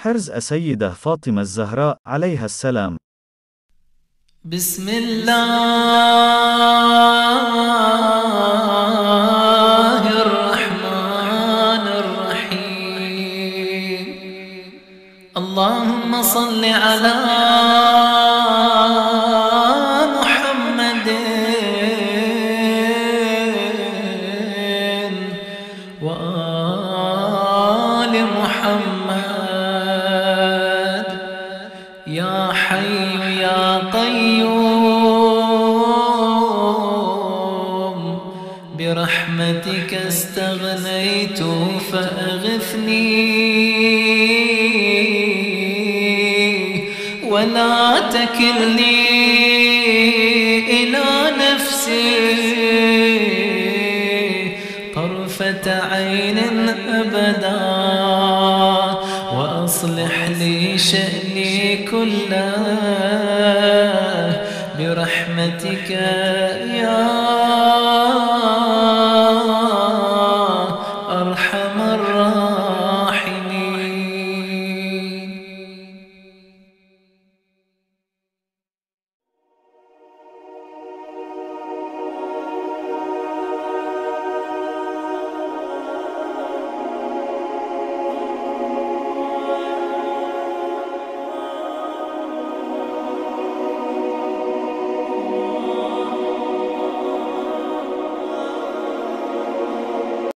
حرز السيدة فاطمة الزهراء عليها السلام. بسم الله الرحمن الرحيم. اللهم صل على محمد وآل محمد. يا حي يا قيوم برحمتك استغنيت فأغثني ولا تكلني إلى نفسي طرفة عين أبدا، وأصلح لي شأني كله برحمتك يا